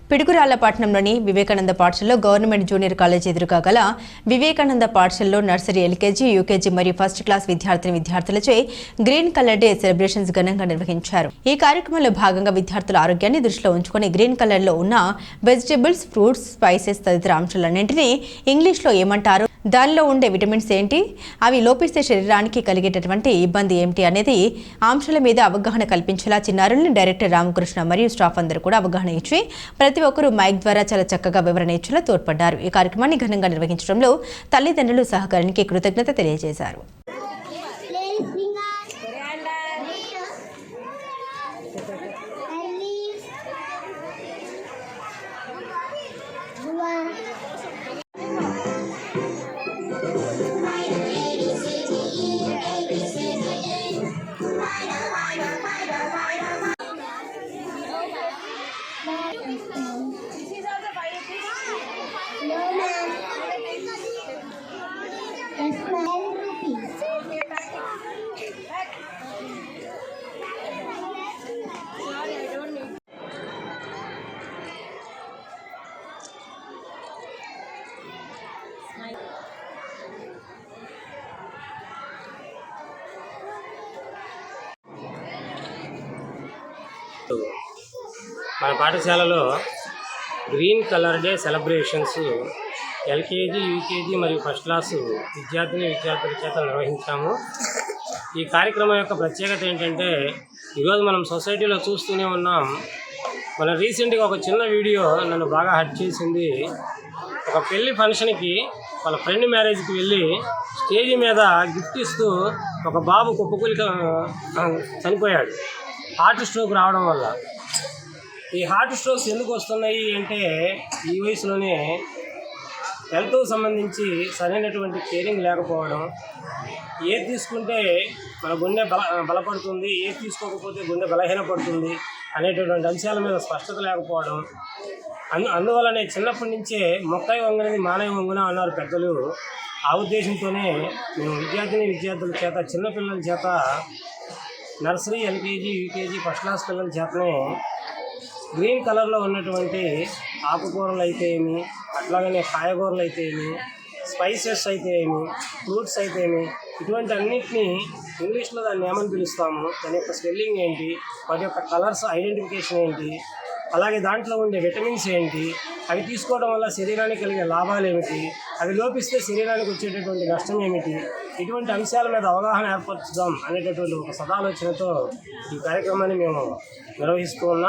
పిడుగురాళ్లపట్నంలోని వివేకానంద పాఠశాలలో government junior college ఎదురుగా గల వివేకానంద పాఠశాలలో నర్సరీ, ఎల్కేజీ, యూకేజీ మరియు ఫస్ట్ క్లాస్ విద్యార్థులచే గ్రీన్ కలర్ డే సెలబ్రేషన్స్ ఘనంగా నిర్వహించారు. ఈ కార్యక్రమంలో భాగంగా విద్యార్థుల ఆరోగ్యాన్ని దృష్టిలో ఉంచుకుని గ్రీన్ కలర్ లో ఉన్న వెజిటబుల్స్, ఫ్రూట్స్, స్పైసెస్ తదితర అంశాలన్నింటినీ ఇంగ్లీష్లో ఏమంటారు, దానిలో ఉండే విటమిన్స్ ఏంటి, అవి లోపిస్తే శరీరానికి కలిగేటటువంటి ఇబ్బంది ఏమిటి అనేది అంశాల మీద అవగాహన కల్పించేలా చిన్నారులను డైరెక్టర్ రామకృష్ణ మరియు స్టాఫ్ అందరూ కూడా అవగాహన ఇచ్చి ప్రతి ఒక్కరూ మైక్ ద్వారా చాలా చక్కగా వివరణ ఇచ్చేలా తోడ్పడ్డారు. ఈ కార్యక్రమాన్ని ఘనంగా నిర్వహించడంలో తల్లిదండ్రులు సహకారానికి కృతజ్ఞత తెలియజేశారు. మన పాఠశాలలో green colour day celebrations LKG, UKG మరియు ఫస్ట్ క్లాసు విద్యార్థుల చేత నిర్వహించాము. ఈ కార్యక్రమం యొక్క ప్రత్యేకత ఏంటంటే, ఈరోజు మనం సొసైటీలో చూస్తూనే ఉన్నాం. మన రీసెంట్గా ఒక చిన్న వీడియో నన్ను బాగా హర్ట్ చేసింది. ఒక పెళ్లి ఫంక్షన్కి వాళ్ళ ఫ్రెండ్ మ్యారేజ్కి వెళ్ళి స్టేజీ మీద గిఫ్ట్ ఇస్తూ ఒక బాబు కుప్పకూలి చనిపోయాడు హార్ట్ స్ట్రోక్ రావడం వల్ల. ఈ హార్ట్ స్ట్రోక్స్ ఎందుకు వస్తున్నాయి అంటే, ఈ వయసులోనే హెల్త్కు సంబంధించి సరైనటువంటి కేరింగ్ లేకపోవడం, ఏది తీసుకుంటే మన గుండె బలపడుతుంది, ఏది తీసుకోకపోతే గుండె బలహీనపడుతుంది అనేటటువంటి అంశాల మీద స్పష్టత లేకపోవడం, అందువల్లనే చిన్నప్పటి నుంచే మొక్కై వంగనేది మానవ వంగున అన్నారు పెద్దలు. ఆ ఉద్దేశంతోనే మేము విద్యార్థుల చేత, చిన్నపిల్లల చేత, nursery, LKG, UKG, first class పిల్లల చేతనే గ్రీన్ కలర్లో ఉన్నటువంటి ఆకుకూరలు అయితే ఏమి, అట్లాగనే కాయగూరలు అయితే ఏమి, స్పైసెస్ అయితే ఏమి, ఫ్రూట్స్ అయితే ఏమి, ఇటువంటి అన్నింటినీ ఇంగ్లీష్లో దాన్ని ఏమని పిలుస్తాము, దాని యొక్క స్పెల్లింగ్ ఏంటి, వాటి యొక్క కలర్స్ ఐడెంటిఫికేషన్ ఏంటి, అలాగే దాంట్లో ఉండే విటమిన్స్ ఏంటి, అవి తీసుకోవడం వల్ల శరీరానికి కలిగే లాభాలు ఏమిటి, అవి లోపిస్తే శరీరానికి వచ్చేటటువంటి నష్టం ఏమిటి, ఇటువంటి అంశాల మీద అవగాహన ఏర్పరచుదాం అనేటటువంటి ఒక సదాలోచనతో ఈ కార్యక్రమాన్ని మేము నిర్వహిస్తూ ఉన్నాం.